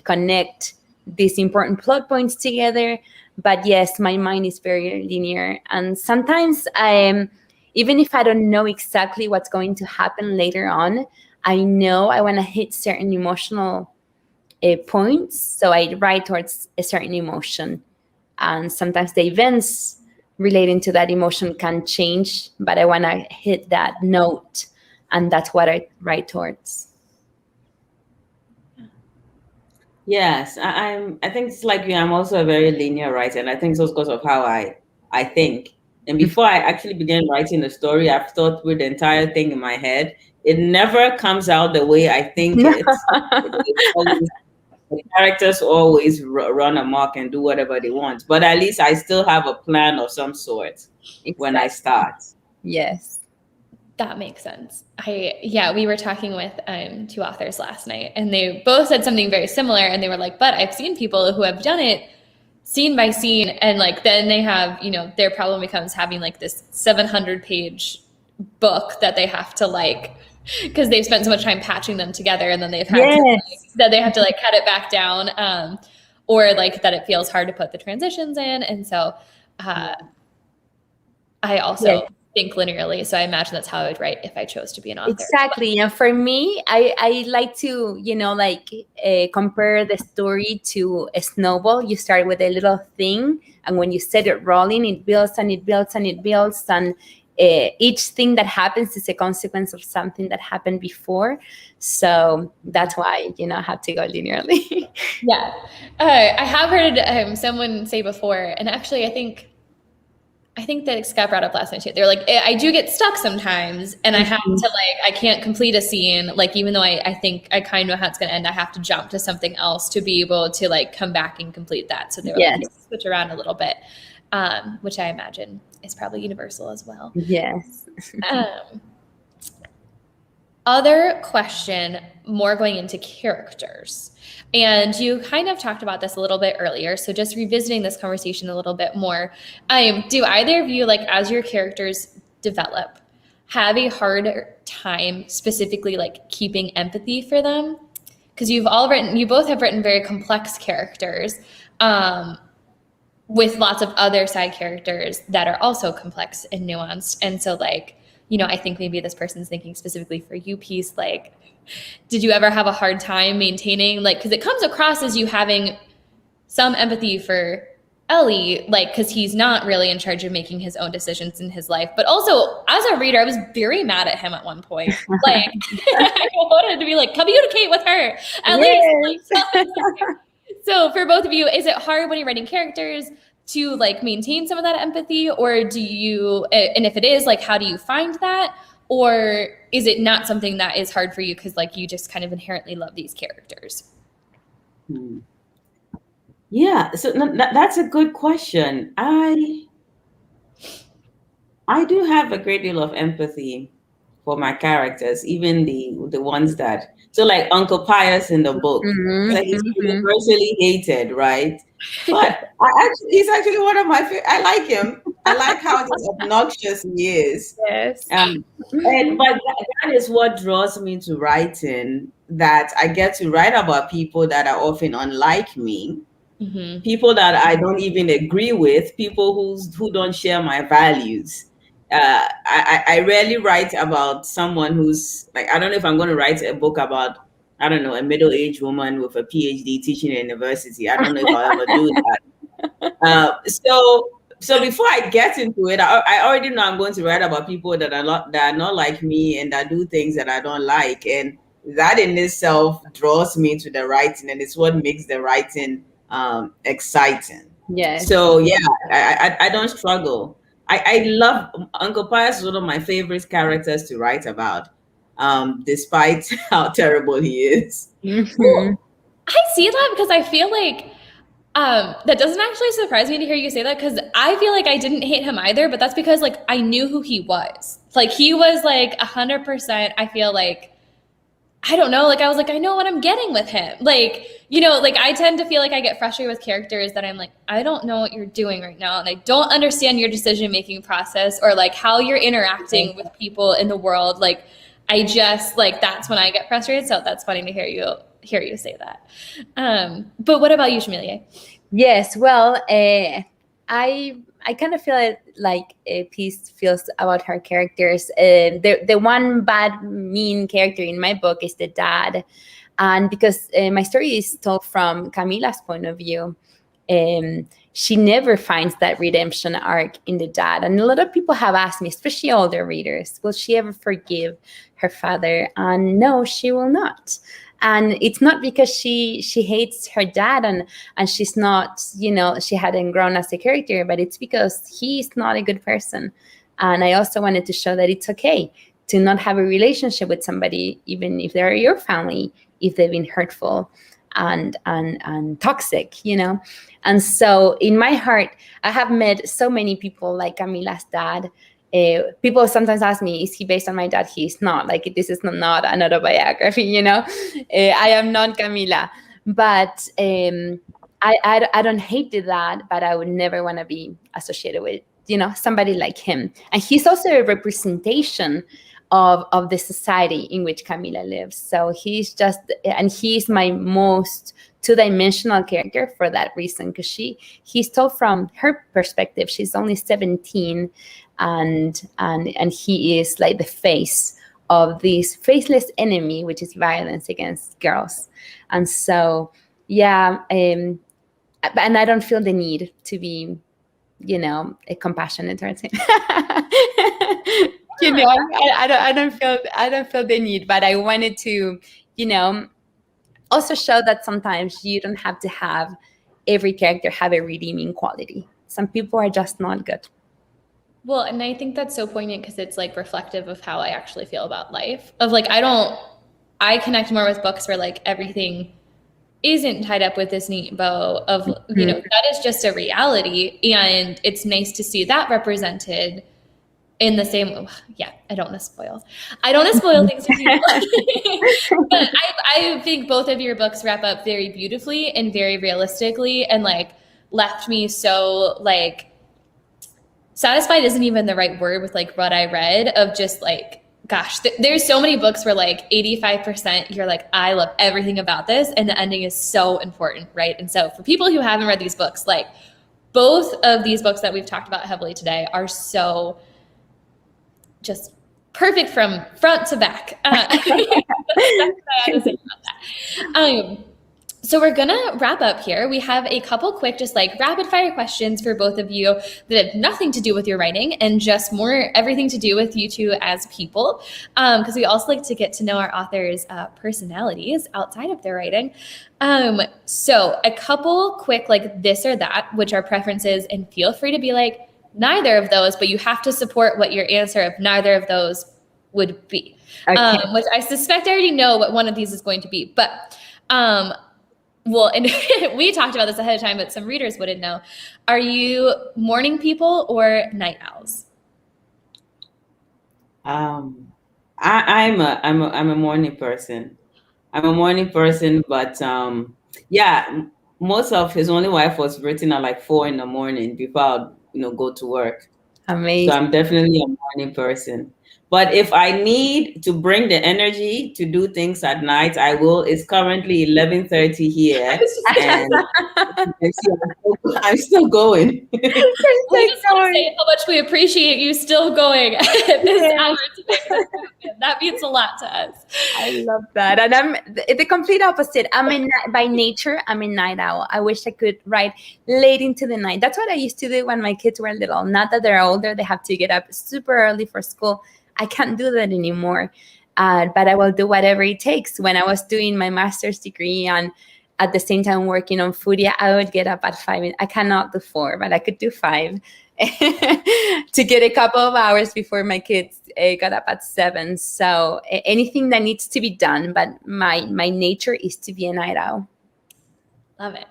connect these important plot points together. But yes, my mind is very linear, and sometimes even if I don't know exactly what's going to happen later on, I know I want to hit certain emotional points, so I write towards a certain emotion, and sometimes the events relating to that emotion can change, but I want to hit that note and that's what I write towards. Yes, I think it's like you. I'm also a very linear writer, and I think it's because of how I think. And before I actually began writing the story, I've thought through the entire thing in my head. It never comes out the way I think it. The characters always run amok and do whatever they want, but at least I still have a plan of some sort when I start. Yes. That makes sense. We were talking with 2 authors last night, and they both said something very similar, and they were like, but I've seen people who have done it scene by scene, and like then they have, their problem becomes having like this 700-page book that they have to like, because they've spent so much time patching them together, and then they've had that they have to like cut it back down, or like that it feels hard to put the transitions in. And so I also think linearly, so I imagine that's how I would write if I chose to be an author. Exactly. And for me, I like to compare the story to a snowball. You start with a little thing, and when you set it rolling, it builds and it builds and it builds, and each thing that happens is a consequence of something that happened before. So that's why I have to go linearly. Yeah, I have heard someone say before, and actually I think that Scott brought up last night too. They're like, I do get stuck sometimes, and I have to I can't complete a scene. Like, even though I think I kind of know how it's going to end, I have to jump to something else to be able to like come back and complete that. So they were like, switch around a little bit, which I imagine is probably universal as well. Yes. Other question, more going into characters. And you kind of talked about this a little bit earlier. So just revisiting this conversation a little bit more. Do either of you, like as your characters develop, have a harder time specifically like keeping empathy for them? Because you both have written very complex characters with lots of other side characters that are also complex and nuanced. And so like, I think maybe this person's thinking specifically for you, Peace, like, did you ever have a hard time maintaining, like, because it comes across as you having some empathy for Ellie, like, because he's not really in charge of making his own decisions in his life. But also, as a reader, I was very mad at him at one point. Like, I wanted to be like, communicate with her at least. Like, so for both of you, is it hard when you're writing characters to like maintain some of that empathy, or do you, and if it is, like, how do you find that? Or is it not something that is hard for you because like you just kind of inherently love these characters? Yeah, so that's a good question. I do have a great deal of empathy for my characters, even the ones that, so like Uncle Pius in the book, like he's universally hated, right? But he's actually one of my favorite. I like him. I like how just obnoxious he is. Yes. But that is what draws me to writing, that I get to write about people that are often unlike me, people that I don't even agree with, people who don't share my values. I rarely write about someone who's like, I don't know if I'm going to write a book about, I don't know, a middle-aged woman with a PhD teaching at university. I don't know if I'll ever do that. So before I get into it, I already know I'm going to write about people that are not like me and that do things that I don't like. And that in itself draws me to the writing, and it's what makes the writing exciting. Yes. So yeah, I don't struggle. I love Uncle Pius is one of my favorite characters to write about, despite how terrible he is. Well, I see that because I feel like that doesn't actually surprise me to hear you say that, because I feel like I didn't hate him either, but that's because like I knew who he was. Like he was like 100%, I feel like, I don't know, like I was like, I know what I'm getting with him. Like, like I tend to feel like I get frustrated with characters that I'm like, I don't know what you're doing right now, and I don't understand your decision-making process or like how you're interacting with people in the world. Like I just like, that's when I get frustrated. So that's funny to hear you say that. But what about you, Chameleon? Yes, well, I kind of feel like Peace feels about her characters. The one bad, mean character in my book is the dad. And because my story is told from Camila's point of view, she never finds that redemption arc in the dad. And a lot of people have asked me, especially older readers, will she ever forgive her father? And no, she will not. And it's not because she hates her dad and she's not, she hadn't grown as a character, but it's because he's not a good person. And I also wanted to show that it's okay to not have a relationship with somebody, even if they're your family, if they've been hurtful and toxic, And so in my heart, I have met so many people like Camila's dad. People sometimes ask me, is he based on my dad? He's not. Like, this is not an autobiography, I am not Camila. But I don't hate the dad, but I would never want to be associated with, somebody like him. And he's also a representation of the society in which Camila lives. So he's my most two-dimensional character for that reason, because he's told from her perspective. She's only 17, and he is like the face of this faceless enemy, which is violence against girls. And so, and I don't feel the need to be, a compassionate towards him. I don't feel the need, but I wanted to, also show that sometimes you don't have to have every character have a redeeming quality. Some people are just not good. Well, and I think that's so poignant because it's like reflective of how I actually feel about life. Of like, I connect more with books where like everything isn't tied up with this neat bow of, that is just a reality. And it's nice to see that represented in the same, I don't want to spoil things for you. But I think both of your books wrap up very beautifully and very realistically, and like left me so like satisfied isn't even the right word with like what I read, of just like, gosh, there's so many books where like 85% you're like, I love everything about this, and the ending is so important, right? And so for people who haven't read these books, like both of these books that we've talked about heavily today are so just perfect from front to back. That's what I had to say about that. So we're gonna wrap up here. We have a couple quick, just like rapid fire questions for both of you that have nothing to do with your writing and just more everything to do with you two as people. Because we also like to get to know our authors' personalities outside of their writing. So a couple quick, like this or that, which are preferences, and feel free to be like, neither of those, but you have to support what your answer of neither of those would be. Okay. Which I suspect I already know what one of these is going to be. But, well, and we talked about this ahead of time, but some readers wouldn't know. Are you morning people or night owls? I'm a morning person. I'm a morning person, but most of His Only Wife was written at like 4 a.m. before I go to work. Amazing. So I'm definitely a morning person. But if I need to bring the energy to do things at night, I will. It's currently 11:30 here, and I'm still going. We just want to say how much we appreciate you still going at this hour today. That means a lot to us. I love that. And I'm the complete opposite. By nature, I'm a night owl. I wish I could write late into the night. That's what I used to do when my kids were little. Not that they're older, they have to get up super early for school. I can't do that anymore, but I will do whatever it takes. When I was doing my master's degree and at the same time working on food, I would get up at 5. I cannot do 4, but I could do 5 to get a couple of hours before my kids got up at 7. So anything that needs to be done, but my nature is to be a night owl. Love it.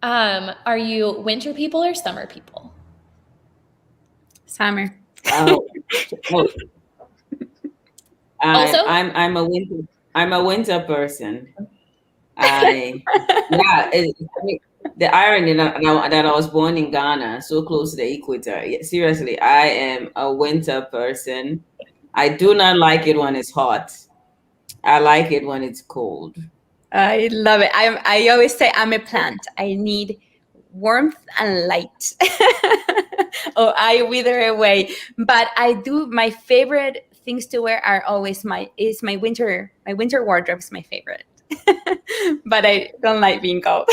Are you winter people or summer people? Summer. Also? I'm a winter person. The irony that I was born in Ghana, so close to the equator. Seriously, I am a winter person. I do not like it when it's hot. I like it when it's cold. I love it. I always say I'm a plant. I need warmth and light. Or I wither away. But I do, my favorite things to wear are always my winter wardrobe is my favorite. But I don't like being cold.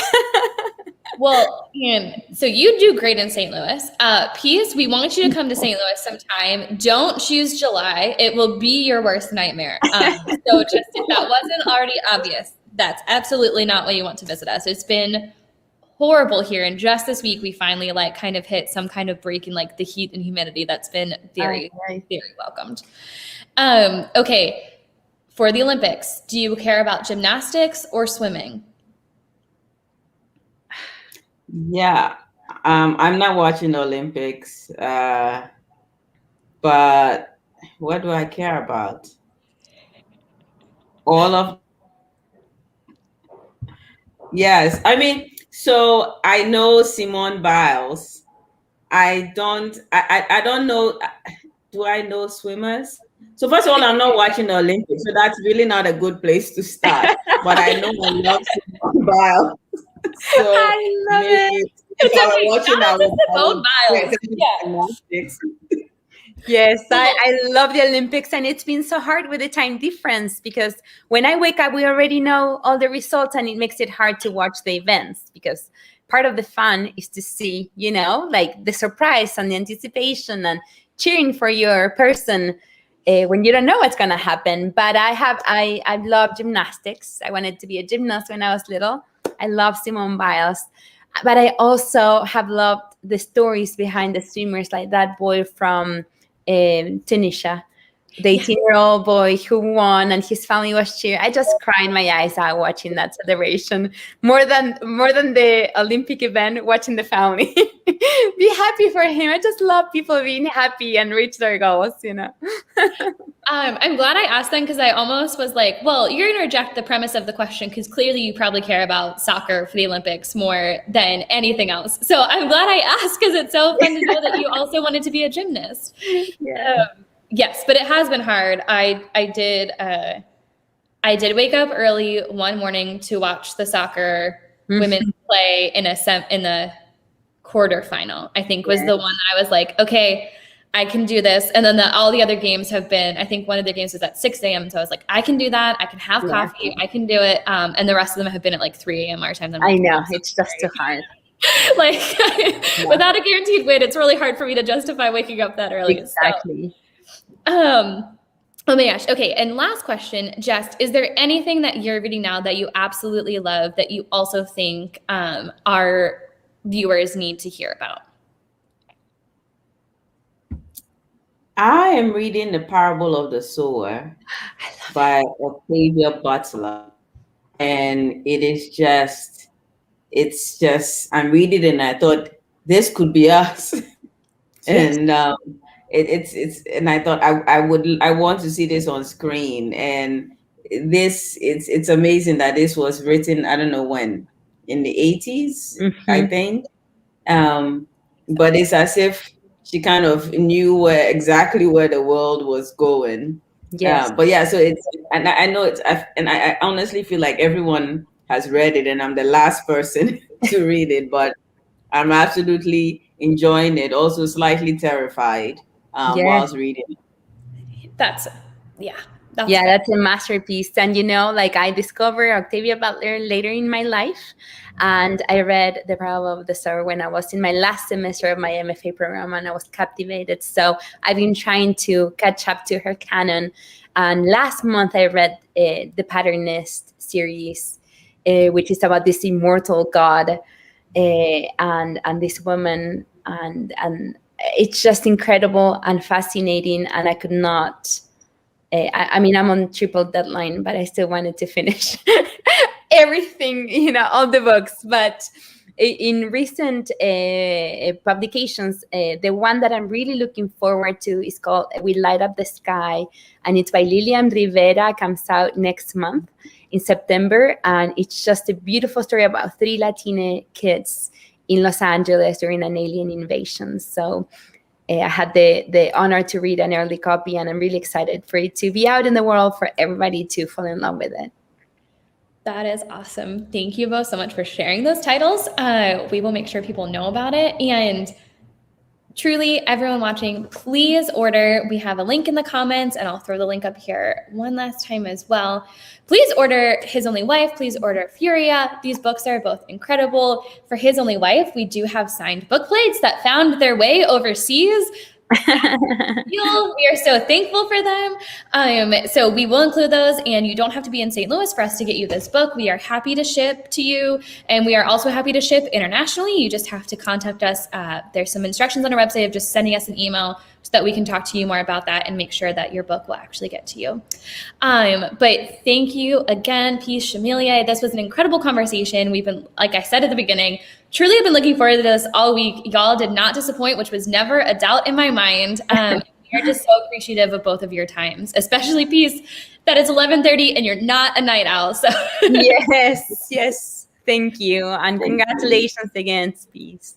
Well, and so you do great in St. Louis. Peace, we want you to come to St. Louis sometime. Don't choose July. It will be your worst nightmare. So just if that wasn't already obvious, that's absolutely not why you want to visit us. It's been horrible here. And just this week, we finally like kind of hit some kind of break in like the heat and humidity that's been very, very welcomed. Okay. For the Olympics, do you care about gymnastics or swimming? Yeah, I'm not watching the Olympics, but what do I care about? All of Yes, I mean, so I know Simone Biles. I don't know. Do I know swimmers? So first of all, I'm not watching the Olympics, so that's really not a good place to start. But I know I love Simone Biles. So I love it. if I were watching, I would Simone Biles. Yeah. Yes, I love the Olympics, and it's been so hard with the time difference because when I wake up, we already know all the results, and it makes it hard to watch the events because part of the fun is to see, like the surprise and the anticipation and cheering for your person when you don't know what's going to happen. But I love gymnastics. I wanted to be a gymnast when I was little. I love Simone Biles. But I also have loved the stories behind the swimmers, like that boy from Tunisia, the 18-year-old boy who won, and his family was cheering. I just cried my eyes out watching that celebration more than the Olympic event. Watching the family be happy for him. I just love people being happy and reach their goals. I'm glad I asked them because I almost was like, well, you're going to reject the premise of the question because clearly you probably care about soccer for the Olympics more than anything else. So I'm glad I asked because it's so fun to know that you also wanted to be a gymnast. Yeah. Yes, but it has been hard. I did wake up early one morning to watch the soccer women play in the quarterfinal. I think was the one that I was like, okay, I can do this. And then all the other games have been, I think one of the games was at 6 a.m. So I was like, I can do that. I can have coffee. I can do it. And the rest of them have been at like 3 a.m. our time. I know. It's just too hard. Like without a guaranteed win, it's really hard for me to justify waking up that early. Exactly. So, oh my gosh. Okay. And last question, Jess, is there anything that you're reading now that you absolutely love that you also think our viewers need to hear about? I am reading The Parable of the Sower by Octavia Butler. And it's just, I'm reading it and I thought this could be us. And and I thought I want to see this on screen. And it's amazing that this was written, I don't know when, in the 80s, I think. But it's as if she kind of knew exactly where the world was going. Yes. But yeah, so and I know I honestly feel like everyone has read it and I'm the last person to read it, but I'm absolutely enjoying it. Also slightly terrified whilst reading it. That's a masterpiece. And like I discovered Octavia Butler later in my life, and I read The Parable of the Sower when I was in my last semester of my MFA program, and I was captivated. So I've been trying to catch up to her canon. And last month I read the Patternist series, which is about this immortal God and this woman, and it's just incredible and fascinating. And I could not. I mean, I'm on triple deadline, but I still wanted to finish everything, all the books. But in recent publications, the one that I'm really looking forward to is called We Light Up the Sky, and it's by Lilian Rivera, comes out next month in September. And it's just a beautiful story about 3 Latina kids in Los Angeles during an alien invasion. So I had the honor to read an early copy, and I'm really excited for it to be out in the world for everybody to fall in love with it. That is awesome. Thank you both so much for sharing those titles. We will make sure people know about it. And truly, everyone watching, please order. We have a link in the comments, and I'll throw the link up here one last time as well. Please order His Only Wife. Please order Furia. These books are both incredible. For His Only Wife, we do have signed book plates that found their way overseas. We are so thankful for them. So we will include those, and you don't have to be in St. Louis for us to get you this book. We are happy to ship to you, and we are also happy to ship internationally. You just have to contact us. There's some instructions on our website of just sending us an email so that we can talk to you more about that and make sure that your book will actually get to you. But thank you again, Peace Chameleon. This was an incredible conversation. We've been, like I said at the beginning, truly have been looking forward to this all week. Y'all did not disappoint, which was never a doubt in my mind. We are just so appreciative of both of your times, especially Peace, that it's 11:30 and you're not a night owl. So Yes. Thank you. And congratulations again, Peace.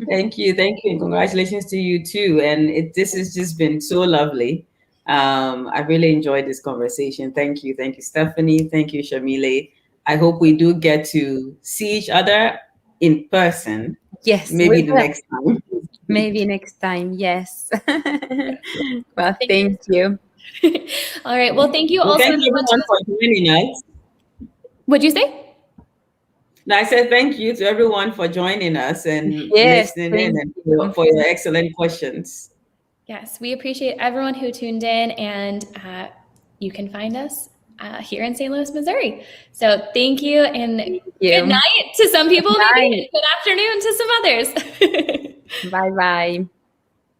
Thank you. And congratulations to you too. And this has just been so lovely. I really enjoyed this conversation. Thank you, Stephanie. Thank you, Yamile. I hope we do get to see each other in person. Yes. Maybe the next time. Maybe next time. Yes. Well, thank you. All right. Well, thank you also thank you everyone for joining us. What'd you say? No, I said thank you to everyone for joining us and listening in and for your excellent questions. Yes, we appreciate everyone who tuned in, and you can find us here in St. Louis, Missouri. So thank you, and good night to some people, maybe, and good afternoon to some others. Bye-bye.